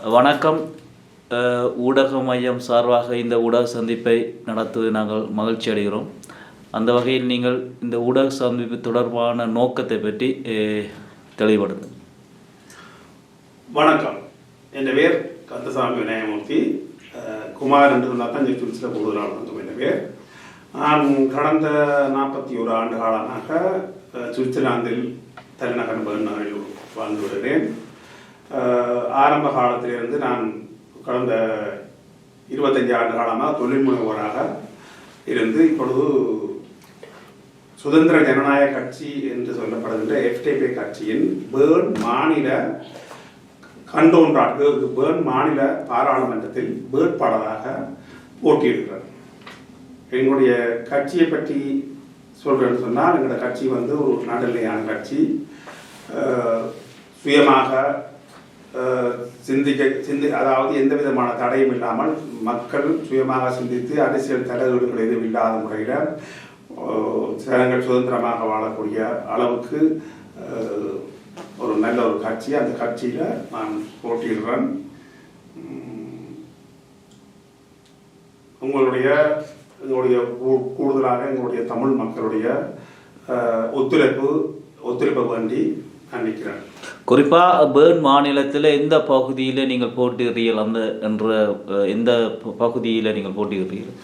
வணக்கம். ஊடக மையம் சார்பாக இந்த ஊடக சந்திப்பை நடத்துவது நாங்கள் மகிழ்ச்சி அடைகிறோம். அந்த வகையில் நீங்கள் இந்த ஊடக சந்திப்பு தொடர்பான நோக்கத்தை பற்றி தெளிவுபடுங்க. வணக்கம். என் பேர் கந்தசாமி விநாயகமூர்த்தி. குமார் என்று சொன்னால் தான் சுவிட்சில் கூடுதலான என் பேர். நான் கடந்த 41 ஆண்டு காலமாக சுவிட்சர்லாந்தில் தலைநகர் பெர்னில் வாழ்ந்து வருகிறேன். ஆரம்ப காலத்திலிருந்து நான் கடந்த 25 ஆண்டு காலமாக தொழில் முனைவோராக இருந்து இப்பொழுது சுதந்திர ஜனநாயக கட்சி என்று சொல்லப்படுகின்ற FDP கட்சியின் பேர்ன் மாநில பேர்ன் மாநில பாராளுமன்றத்தில் வேட்பாளராக போட்டியிடுகிறார். எங்களுடைய கட்சியை பற்றி சொல்றேன்னு சொன்னால், எங்களோட கட்சி ஒரு நடுநிலையான கட்சி. சுயமாக அதாவது எந்த விதமான தடையும் இல்லாமல் மக்கள் சுயமாக சிந்தித்து அரசியல் தலையீடுகள் எதுவும் இல்லாத முறையில் ஜனங்கள் சுதந்திரமாக வாழக்கூடிய அளவுக்கு ஒரு நல்ல ஒரு கட்சி. அந்த கட்சியில் நான் போட்டியிடுறேன். எங்களுடைய கூடுதலாக எங்களுடைய தமிழ் மக்களுடைய ஒத்துழைப்பு வேண்டி நான் நிற்கிறேன். குறிப்பாக பேர்ன் மாநிலத்தில் எந்த பகுதியில் நீங்கள் போட்டியிடுறீர்கள்? எந்த பகுதியில் நீங்கள் போட்டியிடுறீர்கள்?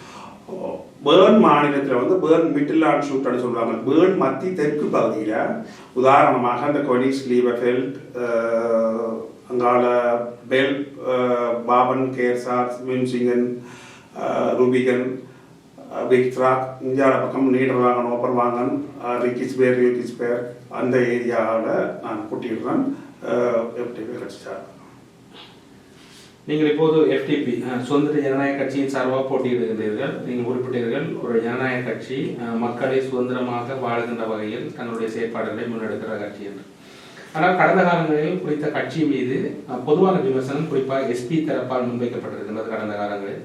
பேர்ன் மாநிலத்தில் பேர்ன் மிட்லாண்ட் ஷூட்னு சொல்லுவாங்க. பேர்ன் மத்திய தெற்கு பகுதியில் உதாரணமாக அந்த கொனிஸ் லீவர்ஃபெல்ட், அங்கால பெல், பாபன், கேர்சார், மின்சிங்கன், ரூபிகன், விக்ட்ராக், இந்தியாவோட பக்கம் நீடர்வாங்கன், ஓப்பர்வாங்கன், ரிக்கிஸ்பேர் அந்த ஏரியாவில் நான் போட்டியிடுறேன். FDP கட்சி சார். நீங்கள் இப்போது FDP சுதந்திர ஜனநாயக கட்சியின் சார்பாக போட்டியிடுகின்றீர்கள். நீங்கள் குறிப்பிட்டீர்கள், ஒரு ஜனநாயக கட்சி மக்களை சுதந்திரமாக வாழ்கின்ற வகையில் தங்களுடைய செயற்பாடுகளை முன்னெடுக்கிற கட்சி என்று. ஆனால் கடந்த காலங்களில் குறித்த கட்சி மீது பொதுவான விமர்சனம் குறிப்பாக SP தரப்பால் முன்வைக்கப்பட்டிருக்கின்றது. கடந்த காலங்களில்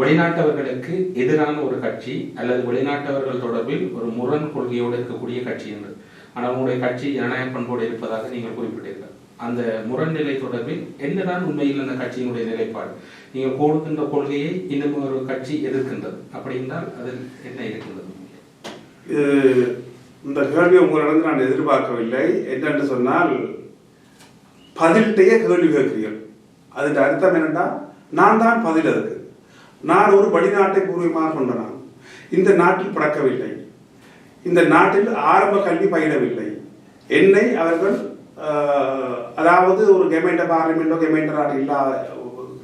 வெளிநாட்டவர்களுக்கு எதிரான ஒரு கட்சி அல்லது வெளிநாட்டவர்கள் தொடர்பில் ஒரு முரண் கொள்கையோடு இருக்கக்கூடிய கட்சி என்று. ஆனால் உங்களுடைய கட்சி ஜனநாயக பண்போடு இருப்பதாக நீங்கள் குறிப்பிட்டீர்கள். அந்த முரண்நிலை தொடர்பில் என்னதான் உண்மையில் அந்த கட்சியினுடைய நிலைப்பாடு? நீங்கள் கொடுக்கின்ற கொள்கையை இன்னும் ஒரு கட்சி எதிர்க்கின்றது, அப்படி என்றால் அதில் என்ன இருக்கின்றது? இந்த கேள்வி உங்களிடம் நான் எதிர்பார்க்கவில்லை. என்னென்று சொன்னால், பதில்கிட்டே கேள்வி கேட்கிறீர்கள். அதுக்கு அர்த்தம் என்னென்னா, நான் தான் பதில். அதுக்கு நான் ஒரு வெளிநாட்டை பூர்வமாக கொண்ட நான் இந்த நாட்டில் பிறக்கவில்லை, இந்த நாட்டில் ஆரம்ப கல்வி பயிலவில்லை. என்னை அவர்கள் அதாவது ஒரு கெமெண்ட பார்லிமெண்டோ கெமெண்டராக இல்லாத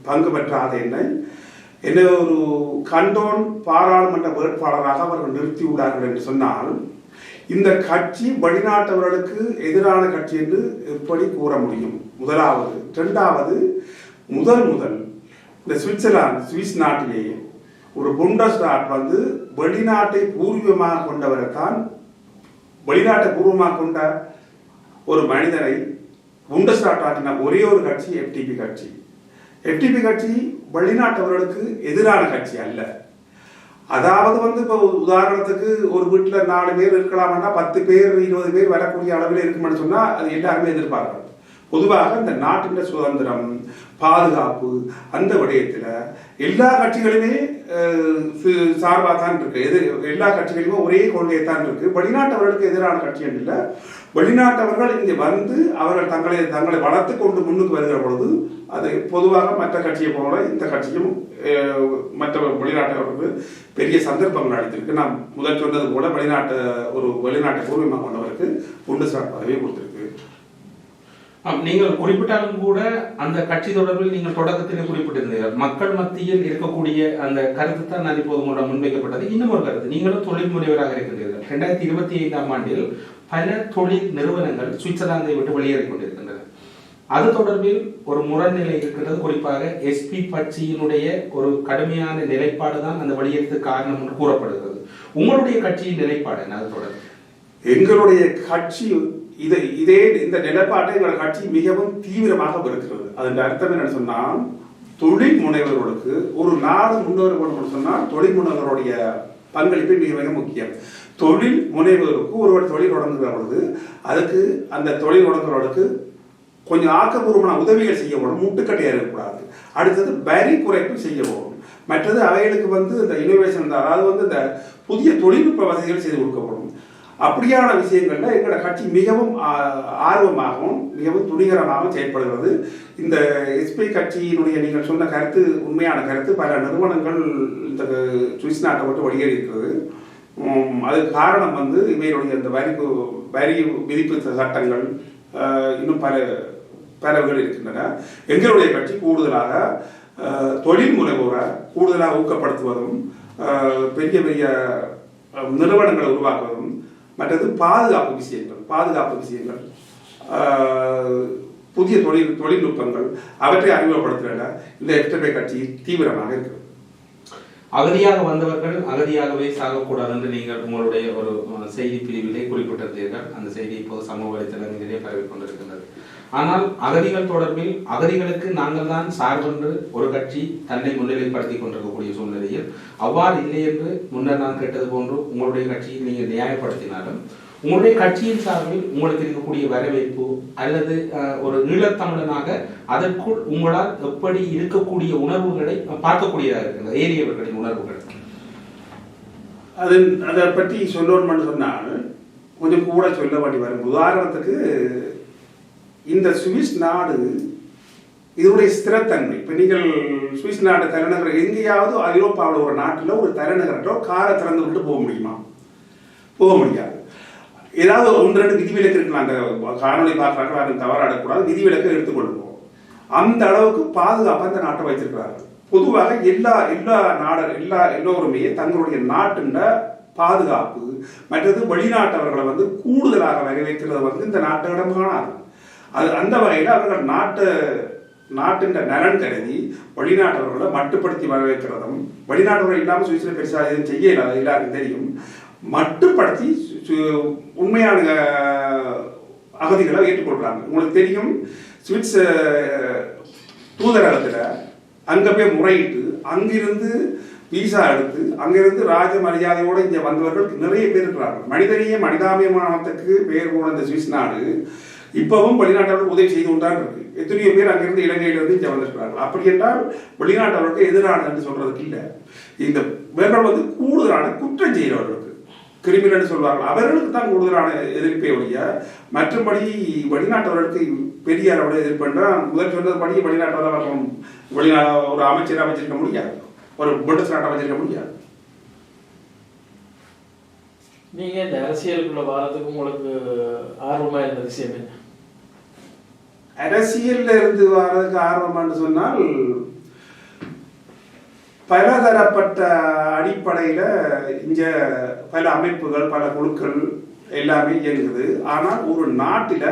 பங்கு பெற்றாத என்னை ஒரு கண்டோன் பாராளுமன்ற வேட்பாளராக அவர்கள் நிறுத்தியுள்ளார்கள் என்று சொன்னால், இந்த கட்சி வெளிநாட்டவர்களுக்கு எதிரான கட்சி என்று எப்படி கூற முடியும்? முதலாவது. இரண்டாவது, முதல் இந்த சுவிஸ் நாட்டிலேயே ஒரு புண்டஸ்ராட் வெளிநாட்டை பூர்வீகமாக கொண்டவரைத்தான், வெளிநாட்டை பூர்வமாக கொண்ட ஒரு மனிதனை புண்டஸ்ராட் ஆக்கின ஒரே ஒரு கட்சி FDP கட்சி. FDP கட்சி வெளிநாட்டவர்களுக்கு எதிரான கட்சி அல்ல. அதாவது இப்போ உதாரணத்துக்கு ஒரு வீட்டில் 4 பேர் இருக்கலாம்னா 10 பேர் 20 பேர் வரக்கூடிய அளவில் இருக்குமென்னு சொன்னால் அது எல்லாருமே எதிர்பார்க்கணும். பொதுவாக இந்த நாட்டின் சுதந்திரம், பாதுகாப்பு, அந்த விடயத்தில் எல்லா கட்சிகளுமே சார்பாக தான் இருக்கு. எல்லா கட்சிகளுமே ஒரே கொள்கையை தான் இருக்கு. வெளிநாட்டவர்களுக்கு எதிரான கட்சி இல்லை. வெளிநாட்டவர்கள் இங்கே அவர்கள் தங்களை வளர்த்து கொண்டு முன்னுக்கு வருகிற பொழுது அது பொதுவாக மற்ற கட்சியை போல இந்த கட்சியும் மற்ற வெளிநாட்டவர்களுக்கு பெரிய சந்தர்ப்பங்கள் அளித்திருக்கு. நான் முதல் சொன்னது போல வெளிநாட்டை பூர்வமாக கொண்டவருக்கு புண்டஸ்ராட் பதவியை கொடுத்திருக்கு. நீங்கள் குறிப்பிட்டாலும் கூட அந்த கட்சி தொடர்பில் நீங்கள் தொடக்கத்தில் குறிப்பிட்டிருந்தீர்கள். மக்கள் மத்தியில் இருக்கக்கூடிய அந்த கருத்து தான் நான் இப்போது முன்வைக்கப்பட்டது. இன்னும் ஒரு கருத்து, நீங்களும் தொழில் முனைவராக இருக்கின்றீர்கள். 2025ஆம் ஆண்டில் பல தொழில் நிறுவனங்கள் சுவிட்சர்லாந்தை விட்டு வெளியேறிக் கொண்டிருக்கின்றன. அது தொடர்பில் ஒரு முரண்நிலை இருக்கின்றது. குறிப்பாக SP கட்சியினுடைய ஒரு கடுமையான நிலைப்பாடு தான் அந்த வெளியேற்றத்துக்கு காரணம் என்று கூறப்படுகிறது. உங்களுடைய கட்சியின் நிலைப்பாடு என்ன? அது தொடர்பு எங்களுடைய கட்சி இந்த நிலைப்பாட்டை எங்கள் கட்சி மிகவும் தீவிரமாக இருக்கிறது. அதன் அர்த்தம் என்னன்னு சொன்னால், தொழில் முனைவர்களுக்கு ஒரு நாடு முன்னேறும் சொன்னால் தொழில் முனைவருடைய பங்களிப்பு மிக மிக முக்கியம். தொழில் முனைவருக்கு ஒருவர் தொழில் தொடங்குகிற பொழுது அதுக்கு அந்த தொழில் தொடங்குறவர்களுக்கு கொஞ்சம் ஆக்கப்பூர்வமான உதவிகள் செய்ய போகணும், முட்டுக்கட்டையாக இருக்கக்கூடாது. அடுத்தது வரி குறைப்பு செய்ய போகணும். மற்றது அவைகளுக்கு வந்து இந்த இனோவேஷன், அதாவது வந்து இந்த புதிய தொழில்நுட்ப வசதிகள் செய்து கொடுக்கப்படும். அப்படியான விஷயங்கள்ல எங்களோட கட்சி மிகவும் ஆர்வமாகவும் மிகவும் துணிகரமாகவும் செயல்படுகிறது. இந்த எஸ்பி கட்சியினுடைய நீங்கள் சொன்ன கருத்து உண்மையான கருத்து. பல நிறுவனங்கள் இந்த சுவிஸ் நாட்டை விட்டு வெளியேறி இருக்கிறது. அதுக்கு காரணம் வந்து இவைகளுடைய இந்த வரி விதிப்பு சட்டங்கள் இன்னும் பலவர்கள் இருக்கின்றன. எங்களுடைய கட்சி கூடுதலாக தொழில் முனைவோரை கூடுதலாக ஊக்கப்படுத்துவதும், பெரிய பெரிய நிறுவனங்களை உருவாக்குவதும், மற்றது பாதுகாப்பு விஷயங்கள், புதிய தொழில்நுட்பங்கள் அவற்றை அறிமுகப்படுத்துகிற இந்த எஸ்டர்பே கட்சி தீவிரமாக இருக்கிறது. அகதியாக வந்தவர்கள் அகதியாகவே சாகக்கூடாது என்று நீங்கள் உங்களுடைய ஒரு செய்தி பிரிவிலே குறிப்பிட்டிருந்தீர்கள். அந்த செய்தி இப்போது சமூக வலைத்தளங்களிலே பரவிக் கொண்டிருக்கின்றது. ஆனால் அகதிகள் தொடர்பில் அகதிகளுக்கு நாங்கள் தான் சார்பென்று ஒரு கட்சி தன்னை முன்னிலைப்படுத்திக் கொண்டிருக்கக்கூடிய சூழ்நிலையில் அவ்வாறு இல்லை என்று முன்னர் நான் கேட்டது போன்று உங்களுடைய கட்சியை நீங்கள் நியாயப்படுத்தினாலும் உங்களுடைய கட்சியின் சார்பில் உங்களுக்கு இருக்கக்கூடிய வரவேற்பு அல்லது ஒரு ஈழத்தமிழனாக அதற்குள் உங்களால் எப்படி இருக்கக்கூடிய உணர்வுகளை பார்க்கக்கூடியதாக இருக்கிறது, ஏரியவர்களின் உணர்வுகள். அதை பற்றி சொல்லணும்னு சொன்னால் கொஞ்சம் கூட சொல்ல வேண்டி வரும். உதாரணத்துக்கு இந்த சுவிஸ் நாடு இதனுடைய ஸ்திரத்தன்மை. இப்போ நீங்கள் சுவிஸ் நாடு தலைநகர் எங்கேயாவது ஐரோப்பாவில் ஒரு நாட்டில் ஒரு தலைநகரோ காரை திறந்து விட்டு போக முடியுமா? போக முடியாது. ஏதாவது ஒன்று ரெண்டு விதிவிலக்கு இருக்கலாம். அந்த காணொலி பார்க்குறாங்க, அதை தவறாடக்கூடாது, விதிவிலக்கை எடுத்துக்கொள்ளுவோம். அந்த அளவுக்கு பாதுகாப்பாக அந்த நாட்டை வைத்திருக்கிறார்கள். பொதுவாக எல்லோருமே தங்களுடைய நாட்டின் பாதுகாப்பு மற்றது வெளிநாட்டவர்களை வந்து கூடுதலாக வரவேற்கிறது வந்து இந்த நாட்டிடம் காணாது. அது அந்த வகையில் அவர்கள் நாட்டின் நலன் கருதி வெளிநாட்டவர்களை மட்டுப்படுத்தி வரவேற்கிறதும், வெளிநாட்டவர்கள் இல்லாமல் சுவிஸில் பெருசாக எதுவும் செய்ய இல்லாத எல்லாருக்கும் தெரியும், மட்டுப்படுத்தி உண்மையான அகதிகளை ஏற்றுக்கொள்றாங்க. உங்களுக்கு தெரியும், சுவிஸ் தூதரகத்தில் அங்கே போய் முறையிட்டு அங்கிருந்து வீசா எடுத்து அங்கிருந்து ராஜ மரியாதையோடு இங்கே வந்தவர்கள் நிறைய பேர் இருக்கிறார்கள். மனிதாபிமானத்துக்கு பெயர் போன இந்த சுவிஸ் நாடு இப்பவும் வெளிநாட்டவர்கள் உதவி செய்து கொண்டான் இருக்கு. எத்தனையோ பேர் அங்கிருந்து இலங்கையிலிருந்து இங்கே வந்திருக்கிறார்கள். அப்படி என்றால் வெளிநாட்டவர்களுக்கு எதிரானது என்று சொல்றதுக்கு இல்லை. இந்த வேர்கள் வந்து கூடுதலான குற்றம் செய்கிறவர்களுக்கு, கிரிமினல் சொல்வார்கள், அவர்களுக்கு தான் கூடுதலான எதிர்ப்பை ஒழிய மற்றபடி வெளிநாட்டவர்களுக்கு பெரிய அளவுடைய எதிர்ப்பு என்றால் முதல் சொன்னதுபடி வெளிநாட்டவர்கள் ஒரு அமைச்சர் அமைச்சிருக்க முடியாது, ஒரு பிரிட்டிஷ் நாட்டை அமைச்சிருக்க முடியாது. நீங்க இந்த அரசியலுக்குள்ள வாரத்துக்கு உங்களுக்கு ஆர்வமா இருந்த விஷயம் என்ன? அரசியல்ல இருந்து வர்றதுக்கு ஆர்வமானு சொன்னால் பலதரப்பட்ட அடிப்படையில இங்க பல அமைப்புகள் பல குழுக்கள் எல்லாமே இயங்குது. ஆனால் ஒரு நாட்டில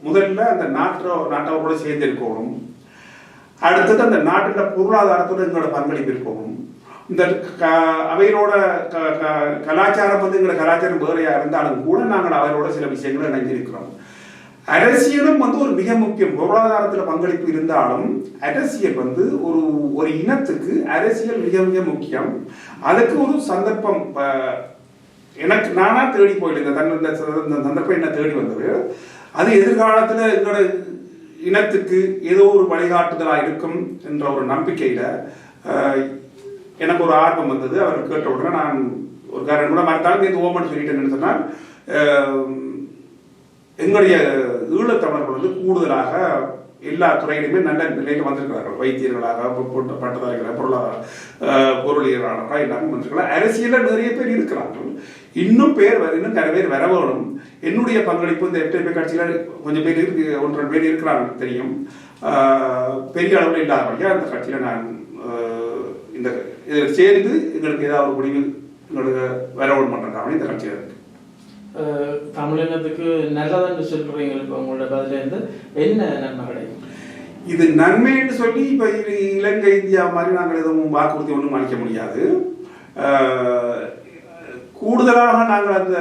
முதல்ல அந்த நாட்டோட சேர்ந்து இருக்கணும். அடுத்தது அந்த நாட்டில பொருளாதாரத்தோட எங்களோட பங்களிப்பு இருக்கணும். இந்த அவையோட கலாச்சாரம் வந்து எங்களோட கலாச்சாரம் வேறையா இருந்தாலும் கூட நாங்கள் அவரோட சில விஷயங்களை இணைஞ்சிருக்கிறோம். அரசியலும் வந்து ஒரு மிக முக்கியம். பொருளாதாரத்தில் பங்களிப்பு இருந்தாலும் அரசியல் வந்து ஒரு இனத்துக்கு அரசியல் மிக மிக முக்கியம். அதுக்கு ஒரு சந்தர்ப்பம் எனக்கு நானா தேடி போயிட்டு இந்த சந்தர்ப்பம் என்ன தேடி வந்தது. அது எதிர்காலத்தில் எங்களோட இனத்துக்கு ஏதோ ஒரு வழிகாட்டுதலாக இருக்கும் என்ற ஒரு நம்பிக்கையில எனக்கு ஒரு ஆர்வம் வந்தது. அவர் கேட்ட உடனே நான் ஒரு காரணம் கூட மறந்தாலும் இந்த ஓமன் சொல்லிட்டேன்னு சொன்னால், எங்களுடைய ஈழத்தமிழர்கள் வந்து கூடுதலாக எல்லா துறையிலுமே நல்ல நிலையில் வந்திருக்கிறார்கள். வைத்தியர்களாக, பட்டதாரிகளாக, பொருளியலாளராக எல்லாமே வந்திருக்கிறார்கள். அரசியலில் நிறைய பேர் இருக்கிறார்கள். இன்னும் நிறைய பேர் வர வேணும். என்னுடைய பங்களிப்பு இந்த எஃப்டிபி கட்சியில் கொஞ்சம் பேர் இருக்கு, 1-2 பேர் இருக்கிறாங்க தெரியும். பெரிய அளவில் இல்லாதபடியாக அந்த கட்சியில் நான் இந்த இதில் சேர்ந்து எங்களுக்கு ஏதாவது ஒரு முடிவு எங்களுக்கு வரவேணும் பண்ணுறாங்க இந்த கட்சியில் இருக்கு. தமிழினத்துக்கு நல்லதுன்னு சொல்றீங்க. இப்போ உங்களோட பதில இருந்து என்ன நன்மை கிடைக்கும்? இது நன்மை என்று சொல்லி இப்போ இலங்கை இந்தியா மாதிரி நாங்கள் எதுவும் வாக்குறுதி ஒன்றும் அளிக்க முடியாது. கூடுதலாக நாங்கள் அந்த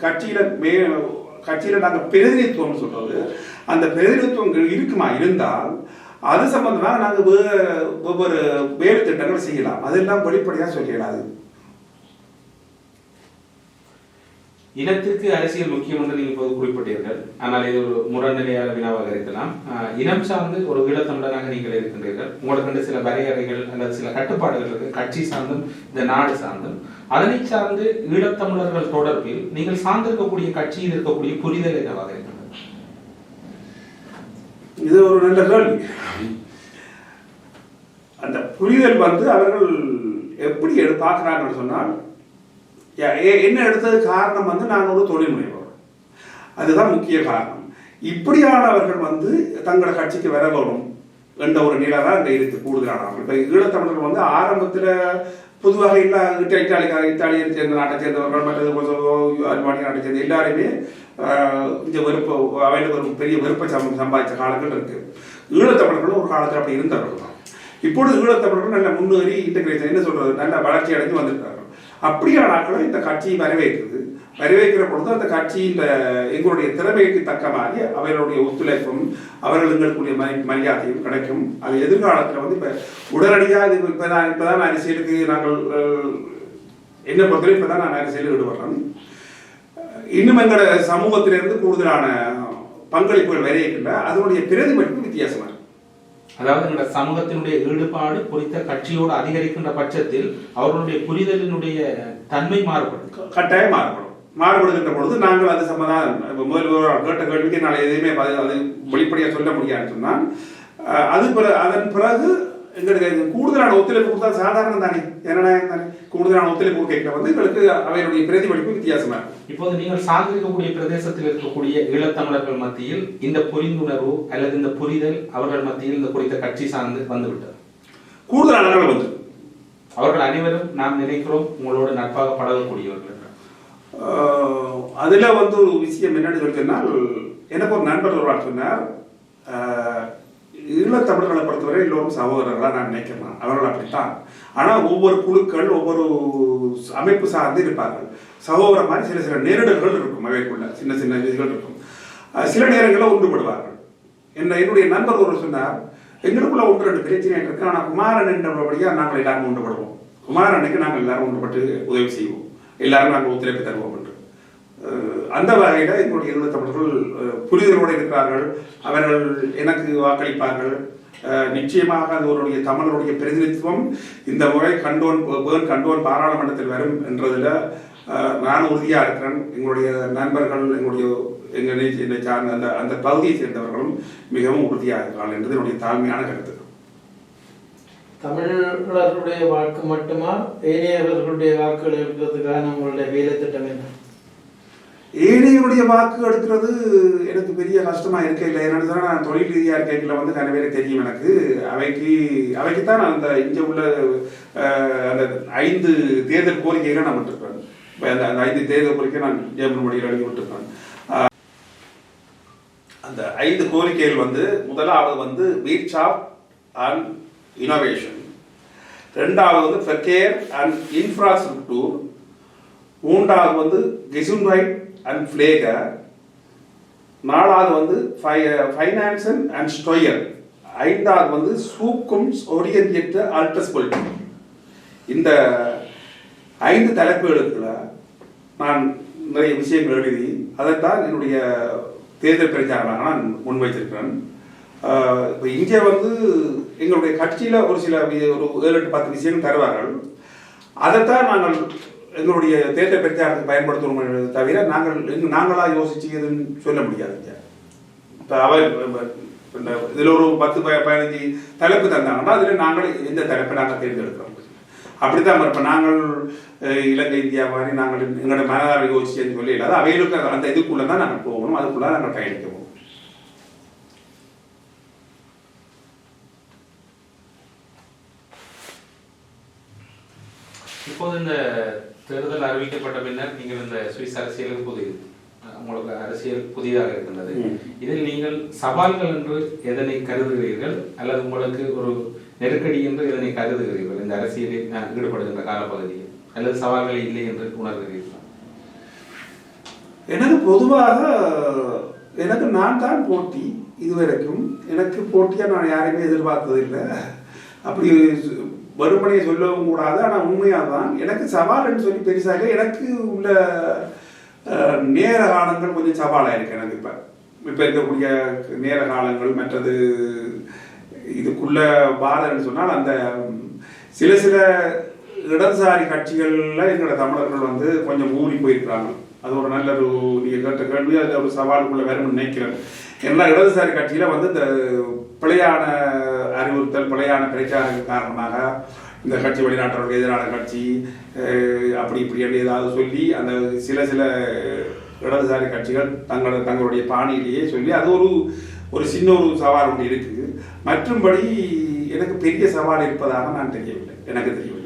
கட்சியில நாங்கள் பிரதிநிதித்துவம் சொல்றது, அந்த பிரதிநிதித்துவம் இருக்குமா இருந்தால் அது சம்பந்தமாக நாங்கள் ஒவ்வொரு வேலை திட்டங்கள் செய்யலாம். அதெல்லாம் வெளிப்படையாக சொல்லிடலாது. இனத்திற்கு அரசியல் முக்கியம் என்று நீங்கள் இப்போது குறிப்பிட்டீர்கள். ஆனால் இது ஒரு முரண்நிலையான வினாவாக இருக்கலாம். இனம் சார்ந்து ஒரு ஈழத்தமிழராக நீங்கள் இருக்கின்றீர்கள். உங்களுக்கு சில வரையறைகள் அல்லது சில கட்டுப்பாடுகள் இருக்கு, கட்சி சார்ந்தும் இந்த நாடு சார்ந்தும். அதனை சார்ந்து ஈழத்தமிழர்கள் தொடர்பில் நீங்கள் சார்ந்திருக்கக்கூடிய கட்சியில் இருக்கக்கூடிய புரிதல் என்னவாக இருக்கிறது? இது ஒரு நல்ல கேள்வி. அந்த புரிதல் அவர்கள் எப்படி பார்க்கிறாங்கன்னு சொன்னால், என்ன எடுத்தது காரணம் நான் ஒரு தொழில் முனைவர், அதுதான் முக்கிய காரணம். இப்படியானவர்கள் தங்களோட கட்சிக்கு வர வேணும் என்ற ஒரு நிலை தான் இங்கே இருக்கு கூடுதலானவர்கள். இப்போ ஈழத்தமிழர்கள் ஆரம்பத்தில் பொதுவாக இத்தாலியை சேர்ந்த நாட்டை சேர்ந்தவர்கள் மற்றது அல்பானிய நாட்டை சேர்ந்த எல்லாருமே இந்த வெறுப்பு அவைகளுக்கு ஒரு பெரிய வெறுப்பை சம்பாதிச்ச காலங்கள் இருக்கு. ஈழத்தமிழர்களும் ஒரு காலத்தில் அப்படி இருந்தவர்கள் தான். இப்பொழுது ஈழத்தமிழர்கள் நல்ல முன்னேறி இன்டகிரேஷன் என்ன சொல்றது நல்ல வளர்ச்சி அடைஞ்சு வந்திருக்கார்கள். அப்படியான ஆட்களும் இந்த கட்சியை வரவேற்கிற பொழுது அந்த கட்சியில் எங்களுடைய திறமைக்கு தக்க மாதிரி அவர்களுடைய ஒத்துழைப்பும் அவர்கள் எங்களுக்குரிய மரியாதையும் கிடைக்கும். அது எதிர்காலத்தில் இப்போ உடனடியாக இப்பதான் அரசியலுக்கு நாங்கள் என்ன பொறுத்தவரை இப்பதான் நான் அரசியலில் ஈடுபடுறேன். இன்னும் எங்களோட சமூகத்திலிருந்து கூடுதலான பங்களிப்புகள் வரையிருக்கின்ற அதனுடைய பிரதிபலிப்பு வித்தியாசமா இருக்கு. அதாவது இந்த சமூகத்தினுடைய ஈடுபாடு குறித்த கட்சியோடு அதிகரிக்கின்ற பட்சத்தில் அவர்களுடைய புரிதலினுடைய தன்மை மாறுபடும், கட்டாயம் மாறுபடுகின்ற பொழுது நாங்கள் அது சம்பந்தம் முதல் கேட்ட கேள்விக்கு நான் எதையுமே அது வெளிப்படையாக சொல்ல முடியாதுன்னு சொன்னால் அதன் பிறகு எங்களுக்கு கூடுதலான ஒத்துழைப்பு கொடுத்தா சாதாரணம் தானே, ஜனநாயகம் தானே. கூடுதலான ஒத்துழைப்பு கொடுக்க எங்களுக்கு அவைகளுடைய பிரதிபலிப்பு வித்தியாசமா இருக்கும். இப்போது நீங்கள் சார்ந்திருக்கக்கூடிய பிரதேசத்தில் இருக்கக்கூடிய ஈழத்தமிழர்கள் மத்தியில் இந்த புரிந்துணர்வு அல்லது இந்த புரிதல் அவர்கள் மத்தியில் இந்த குறித்த கட்சி சார்ந்து வந்துவிட்டது. கூடுதலான அவர்கள் அனைவரும் நாம் நினைக்கிறோம் உங்களோட நட்பாக பழகக்கூடியவர்கள். அதுல ஒரு விஷயம் என்னன்னு சொல்லினால், எனக்கு ஒரு நண்பர் ஒரு சொன்னார், ஈழத்தமிழர்களை பொறுத்தவரை எல்லோரும் சகோதரர்களாக நான் நினைக்கிறேன். அவர்கள் அப்படித்தான். ஆனால் ஒவ்வொரு குழுக்கள் ஒவ்வொரு அமைப்பு சார்ந்து இருப்பார்கள். சகோதர மாதிரி சில நேரிடர்கள் இருக்கும், அவைக்குள்ள சின்ன சின்ன இதுகள் இருக்கும். சில நேரங்களில் ஒன்றுபடுவார்கள். என்னுடைய நண்பர் ஒரு சொன்னார், எங்களுக்குள்ள 1-2 பிரச்சனை இருக்கு, ஆனால் குமாரன் என்றபடியாக நாங்கள் எல்லாரும் ஒன்றுபடுவோம். குமாரனுக்கு நாங்கள் எல்லாரும் ஒன்றுபட்டு உதவி செய்வோம், எல்லாரும் நாங்கள் ஒத்துழைப்பு தருவோம் என்று. அந்த வகையில எங்களுடைய ஈழத்தமிழர்கள் புரிதலோடு இருக்கிறார்கள். அவர்கள் எனக்கு வாக்களிப்பார்கள். நிச்சயமாக அவருடைய தமிழருடைய பிரதிநிதித்துவம் இந்த முறை கண்டோன் பாராளுமன்றத்தில் வரும் என்றதுல நான் உறுதியா இருக்கிறேன். எங்களுடைய நண்பர்கள் எங்களுடைய சார்ந்த அந்த பகுதியை சேர்ந்தவர்களும் மிகவும் உறுதியாக இருக்கிறார்கள் என்பது என்னுடைய தாழ்மையான கருத்து. தமிழர்களுடைய வாக்கு மட்டுமா ஏனையவர்களுடைய வாக்குகள் எடுக்கிறதுக்கான உங்களுடைய வேலை திட்டம் என்ன? ஏழைகளுடைய வாக்கு எடுக்கிறது எனக்கு பெரிய கஷ்டமா இருக்க இல்லை. என்னன்னு சொன்னா, நான் தொழில் ரீதியா இருக்கைகளை கன பேருக்கு தெரியும் எனக்கு. அவைக்குத்தான் அந்த இங்க உள்ள அந்த 5 தேர்தல் கோரிக்கைகளை நான் விட்டுருக்கேன். அந்த 5 தேர்தல் கோரிக்கை நான் ஜெர்மன் மொழியில் எழுதி விட்டுருக்கேன். அந்த 5 கோரிக்கைகள் முதலாவது ரீச் அண்ட் இனோவேஷன், ரெண்டாவது ஃபெர்கேர் அண்ட் இன்ஃப்ராஸ்ட்ரக்சர், மூன்றாவது கெசுன்ரைட் அண்ட் ஃபிளேகர், நாலாவது ஃபைனான்ஸ் அண்ட் ஸ்டோயர், ஐந்தாவது சூக்கும்ஸ் ஓரியன்டியேட் ஆல்டஸ்பிலிட்டி. இந்த 5 தலைப்புகளுக்குள்ள நான் நிறைய விஷயங்கள் எழுதி அதைத்தான் என்னுடைய தேர்தல் பிரச்சாரமாக நான் முன்வைத்திருக்கிறேன். இப்போ இங்கே எங்களுடைய கட்சியில் ஒரு 7-10 விஷயங்கள் தருவார்கள். அதைத்தான் நாங்கள் எங்களுடைய தேர்தல் பிரச்சாரத்துக்கு பயன்படுத்தணும் தவிர நாங்களாக யோசிச்சு எதுன்னு சொல்ல முடியாது. இப்போ இதில் ஒரு 10-15 தலைப்பு தந்தாங்கன்னா அதில் நாங்கள் எந்த தலைப்பை நாங்கள் தேர்ந்தெடுக்கிறோம். அப்படித்தான் இருப்போம். நாங்கள் இலங்கை இந்தியா மாதிரி நாங்கள் எங்களோட மனதார யோசிச்சுன்னு சொல்லி இல்லாத அவைகளுக்கு அந்த இதுக்குள்ளே தான் நாங்கள் போகணும், அதுக்குள்ளே நாங்கள் பயணிக்கணும். இப்போது இந்த தேர்தல் அறிவிக்கப்பட்ட பின்னர் நீங்கள் இந்த சுவிஸ் அரசியலுக்கு உங்களுக்கு அரசியல் புதிதாக இருக்கின்றது. இதில் நீங்கள் சவால்கள் என்று எதனை கருதுகிறீர்கள் அல்லது உங்களுக்கு ஒரு நெருக்கடி என்று எதனை கருதுகிறீர்கள் இந்த அரசியலில் ஈடுபடுகின்ற காலப்பகுதியில், அல்லது சவால்கள் இல்லை என்று உணர்கிறீர்கள்? எனக்கு பொதுவாக நான் தான் போட்டி. இதுவரைக்கும் எனக்கு போட்டியாக நான் யாரையுமே எதிர்பார்த்ததில்லை. அப்படி வறுமனையை சொல்லவும் கூடாது. ஆனால் உண்மையாக தான் எனக்கு சவால்ன்னு சொல்லி பெருசாக எனக்கு உள்ள நேர காலங்கள் கொஞ்சம் சவாலாக இருக்கு எனக்கு. இப்போ இருக்கக்கூடிய நேர காலங்கள் மற்றது இதுக்குள்ள பாரன்னு சொன்னால் அந்த சில இடதுசாரி கட்சிகளில் எங்களோட தமிழர்கள் வந்து கொஞ்சம் ஊறி போயிருக்கிறாங்க. அது ஒரு நல்ல ஒரு நீங்கள் கேட்ட கேள்வி, அது ஒரு சவாலுக்குள்ள வரும்னு நினைக்கிறேன். ஏன்னா இடதுசாரி கட்சியில் வந்து இந்த பிழையான அறிவுறுத்தல், பிழையான பிரச்சாரங்கள் காரணமாக இந்த கட்சி வெளிநாட்டவர்களுக்கு எதிரான கட்சி அப்படி இப்படி ஏதாவது சொல்லி அந்த சில இடதுசாரி கட்சிகள் தங்களுடைய பாணியிலேயே சொல்லி அது ஒரு சின்ன ஒரு சவால் ஒன்று இருக்குது. மற்றும்படி எனக்கு பெரிய சவால் இருப்பதாக நான் தெரியவில்லை, எனக்கு தெரியவில்லை.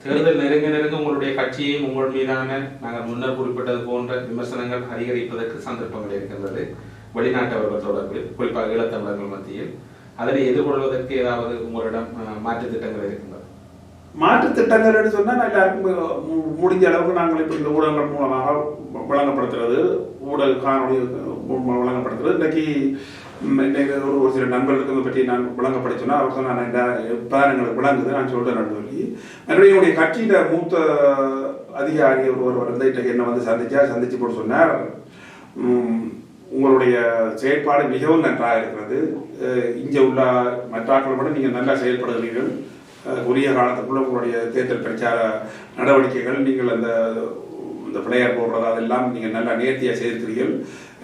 தேர்தல் நெருங்க உங்களுடைய கட்சியையும் உங்கள் மீதான நாங்கள் முன்னர் குறிப்பிட்டது போன்ற விமர்சனங்கள் அதிகரிப்பதற்கு சந்தர்ப்பங்கள் இருக்கின்றது வெளிநாட்டவர்கள் தொடர்பில், குறிப்பாக ஈழத்தமிழர்கள் மத்தியில். அதனை எதிர்கொள்வதற்கு ஏதாவது உங்களிடம் மாற்று திட்டங்கள் இருக்கின்றது? மாற்று திட்டங்கள் சொன்னால் எல்லாருக்கும் முடிஞ்ச அளவுக்கு நாங்கள் இப்போ இந்த ஊடகங்கள் மூலமாக வழங்கப்படுத்துறது, ஊடக காணொலி வழங்கப்படுத்துறது. இன்றைக்கு ஒரு சில நண்பர்களுக்கு பற்றி நான் விளங்கப்படி சொன்னால் அவர் சொன்னால் இப்போதான் எங்களுக்கு விளங்குது, நான் சொல்கிறேன் சொல்லி. மறுபடியும் என்னுடைய கட்சியில் மூத்த அதிகாரி ஒருவர் வந்து இன்றைக்கு என்ன வந்து சந்திச்சு போட்டு சொன்னார், உங்களுடைய செயற்பாடு மிகவும் நன்றாக இருக்கிறது, இங்கே உள்ள மற்றாக்களை விட நீங்கள் நல்லா செயல்படுகிறீர்கள், உரிய காலத்துக்குள்ள உங்களுடைய தேர்தல் பிரச்சார நடவடிக்கைகள் நீங்கள் அந்த பிள்ளையார் போடுறது அதெல்லாம் நீங்கள் நல்லா நேர்த்தியாக செய்திருக்கிறீர்கள்,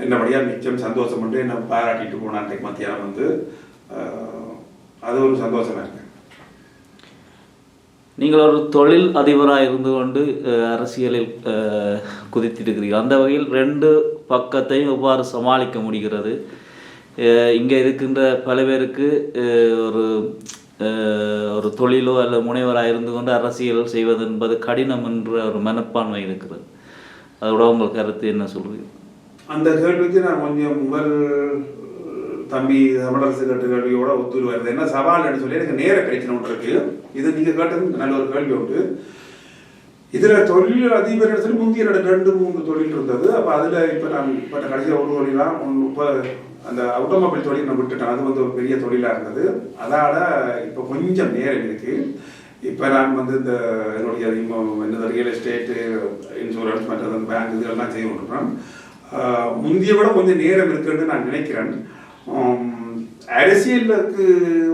என்னபடியாக மிச்சம் சந்தோஷம் என்று என்னை பாராட்டிட்டு போன அன்றைக்கு மத்தியானம் வந்து அது ஒரு சந்தோஷமாக இருக்கு. நீங்கள் ஒரு தொழில் அதிபராக இருந்து கொண்டு அரசியலில் குதித்திருக்கிறீர்கள். அந்த வகையில் 2 பக்கத்தையும் எவ்வாறு சமாளிக்க முடிகிறது? இங்கே இருக்கின்ற பல பேருக்கு ஒரு தொழிலோ அல்லது முனைவராக இருந்து கொண்டு அரசியல் செய்வது என்பது கடினம் என்ற ஒரு மனப்பான்மை இருக்கிறது. அதோட உங்கள் கருத்து என்ன சொல்றீங்க? அந்த கேள்விக்கு நான் கொஞ்சம் முதல் தம்பி தமிழரசு கேட்ட கேள்வியோட ஒத்துரு வருது. என்ன சவால்னு சொல்லி எனக்கு நேர பிரச்சனை ஒன்று இருக்கு. இது நீங்க கேட்டது நல்ல ஒரு கேள்வி உண்டு. இதுல தொழில் அதிபர் சொல்லி முந்தைய 2-3 தொழில் இருந்தது. அப்ப அதுல இப்ப நான் கடைசியில் ஒரு தொழிலாம் இப்போ அந்த ஆட்டோமொபைல் தொழில் நான் விட்டுட்டேன். அது வந்து ஒரு பெரிய தொழிலா இருந்தது. அதால இப்ப கொஞ்சம் நேரம் இருக்கு. இப்ப நான் வந்து இந்த என்னுடைய என்னது ரியல் எஸ்டேட்டு, இன்சூரன்ஸ், மற்றது பேங்க் இதெல்லாம் செய்ய விட்டுறேன். முந்தைய விட கொஞ்சம் நேரம் இருக்குன்னு நான் நினைக்கிறேன். அரசியலுக்கு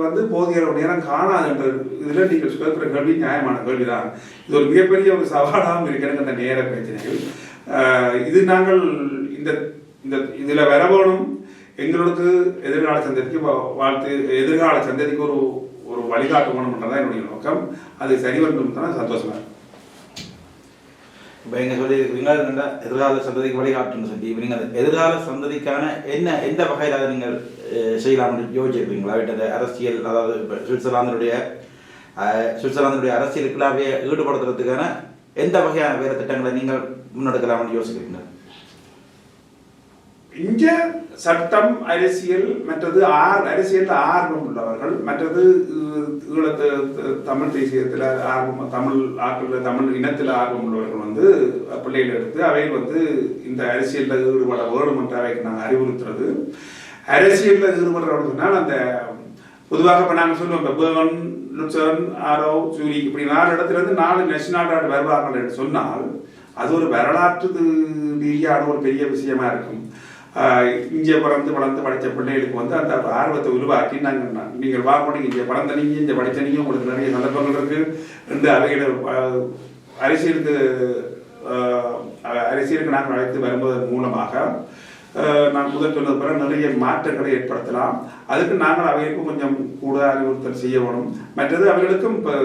வந்து போதிய நேரம் காணாதுன்ற இதுல நீங்கள் கேட்கிற கேள்வி நியாயமான கேள்விதான். இது ஒரு மிகப்பெரிய ஒரு சவாலாகவும் இருக்கிறது அந்த நேர பிரச்சனைகள். இது நாங்கள் இந்த இதுல வரவேணும், எங்களுக்கு எதிர்கால சந்ததிக்கு எதிர்கால சந்ததிக்கு ஒரு வழிகாட்டணும்ன்றதான் என்னுடைய நோக்கம். அது சரி வரணும் தான் சந்தோஷமா இருக்கு. இப்போ எங்கள் சொல்லியிருக்கிறீங்களா எதிர்கால சந்ததிக்கு வழிகாட்டுன்னு சொல்லி, இப்போ நீங்கள் எதிர்கால சந்ததிக்கான எந்த வகையில் அதை நீங்கள் செய்யலாம்னு யோசிச்சிருக்கீங்களா? வீட்டை அரசியல், அதாவது இப்போ சுவிட்சர்லாந்தினுடைய அரசியலுக்குள்ளாவே ஈடுபடுத்துறதுக்கான எந்த வகையான வேறு திட்டங்களை நீங்கள் முன்னெடுக்கலாம்னு யோசிக்கிறீங்க? இங்க சட்டம், அரசியல், மற்றது அரசியல் ஆர்வம் உள்ளவர்கள், மற்றது ஈழத்து தமிழ் தேசியத்தில் ஆர்வம், தமிழ் இனத்தில் ஆர்வம் உள்ளவர்கள் வந்து பிள்ளைகள் எடுத்து அவையில் வந்து இந்த அரசியலில் ஈடுபட வேணும் என்று அவைக்கு நாங்கள் அறிவுறுத்துறது. அரசியலில் ஈடுபடுறவர்கள் அந்த பொதுவாக இப்போ நாங்கள் சொல்லுவோம், இப்போ பேர்ன், லுட்சர்ன், ஆரோ, சூரி இப்படி 4 இடத்துலேருந்து 4 நேஷனாலிட்டி வருவார்கள் என்று சொன்னால் அது ஒரு வரலாற்று ரீதியான ஒரு பெரிய விஷயமா இருக்கும். இங்கே பிறந்து வளர்ந்து படித்த பிள்ளைகளுக்கு வந்து அந்த ஆர்வத்தை உருவாக்கி நீங்கள் வாங்கணும், இங்கே பிறந்த நீங்க இங்கே படித்த நீங்க உங்களுக்கு நிறைய சந்தர்ப்பங்கள் இருக்கு என்று அவைகளை அரசியலுக்கு நாங்கள் அழைத்து வருவதன் மூலமாக நான் முதல் சொன்னது பிற நிறைய மாற்றங்களை ஏற்படுத்தலாம். அதுக்கு நாங்கள் அவைகளுக்கும் கொஞ்சம் கூடுதல் அறிவுறுத்தல் செய்ய வேணும். மற்றது அவர்களுக்கும் இப்போ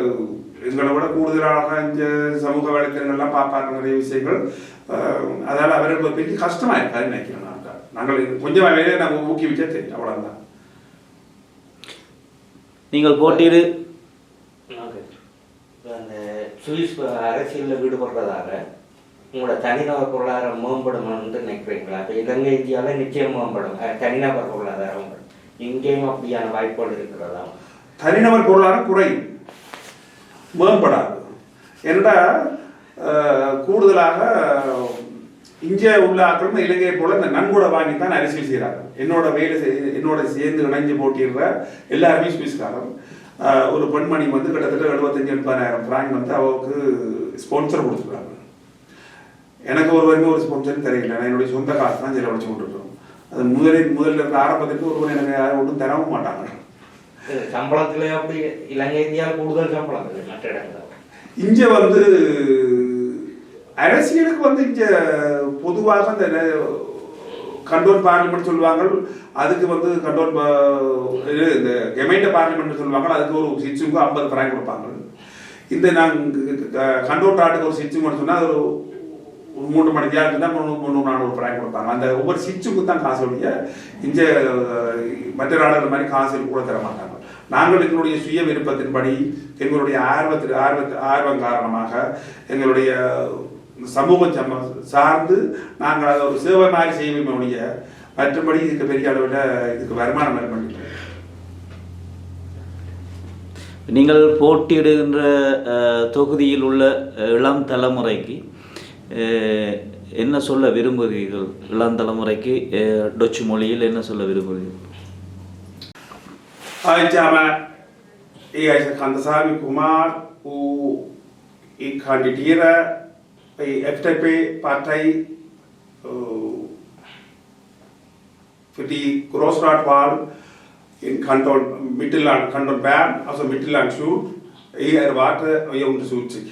எங்களை விட கூடுதலாக இந்த சமூக வலைத்தளங்கள்லாம் பார்ப்பாங்க நிறைய விஷயங்கள். அதால் அவர்களுக்கு பெரிய கஷ்டமாக இருக்காதுன்னு நினைக்கிறேன். நாங்கள் கொஞ்சம் வேலையை நாங்கள் ஊக்குவிச்சா தெரியும், அவ்வளோதான். நீங்கள் போட்டியிடு அந்த சுவிஸ் அரசியலில் ஈடுபடுறதால உங்களோட தனிநபர் பொருளாதாரம் மேம்படும் நினைக்கிறீங்களா? இப்போ இலங்கை இந்தியாவில் நிச்சயம் மேம்படும் தனிநபர் பொருளாதாரம், இங்கேயும் அப்படியான வாய்ப்புகள் இருக்கிறதா? தனிநபர் பொருளாதாரம் குறையும், மேம்படாது. ஏன்னா கூடுதலாக இங்கே உள்ள ஆட்களும் இலங்கையை போல இந்த நன்கொடை வாங்கித்தான் அரசியல் செய்கிறாங்க. என்னோட சேர்ந்து இணைஞ்சு போட்டிடுற எல்லாருமே சுவிஸ்காரம். ஒரு பெண்மணி வந்து கிட்டத்தட்ட 75,000-80,000 பிராங்க் வந்து அவருக்கு ஸ்பான்சர் கொடுத்துருக்காங்க. எனக்கு ஒரு வரைக்கும் ஒரு ஸ்பான்சரும் தெரியல. நான் என்னுடைய சொந்த காசு தான் செலவழிச்சு கொண்டிருக்கிறோம். அது முதல்ல இருந்த ஆரம்பத்துக்கு ஒருவன் எனக்கு யாரும் ஒன்றும் தரவும் மாட்டாங்க. சம்பளத்துல அப்படி இலங்கை இந்தியாவில் கூடுதல் சம்பளம் மற்ற இடங்கள். இங்க வந்து அரசியலுக்கு வந்து இங்க பொதுவாக இந்த கண்டோன் பார்லிமெண்ட் சொல்லுவாங்க, அதுக்கு வந்து கண்டோன் இந்த கெமைண்ட பார்லிமெண்ட் சொல்லுவாங்க, அதுக்கு ஒரு சிச்சுக்கு 50 பிராங்க் கொடுப்பாங்க. இந்த நாங்கள் கண்டோன் நாட்டுக்கு ஒரு சிச்சு சொன்னால் அது ஒரு 3 மணி நேரம் இருந்தால் 300-400 பிராங்க் கொடுப்பாங்க. அந்த ஒவ்வொரு சிச்சுக்கு தான் காசு ஒழிய இங்க மற்ற நாடுகள் மாதிரி காசு கூட தர மாட்டாங்க. நாங்கள் எங்களுடைய சுய விருப்பத்தின்படி எங்களுடைய ஆர்வம் காரணமாக எங்களுடைய சமூகம் சார்ந்து நாங்கள் அதை ஒரு சேவை மாதிரி செய்வோமே ஒழிய மற்றபடி இதுக்கு பெரிய அளவில் இதுக்கு வருமானம் வர மாட்டேங்குது. நீங்கள் போட்டியிடுகின்ற தொகுதியில் உள்ள இளம் தலைமுறைக்கு என்ன சொல்ல விரும்புகிறீர்கள்? இளம் தலைமுறைக்கு டச்சு மொழியில் என்ன சொல்ல விரும்புகிறீர்கள்? Ik is Kandasamy Kumar, ik kandideer bij FDP-partij voor die Großratswahl in Kanton Mittelland, Kanton Bern, also Mittelland Süd. Ich erwarte Ihr Unterstützung.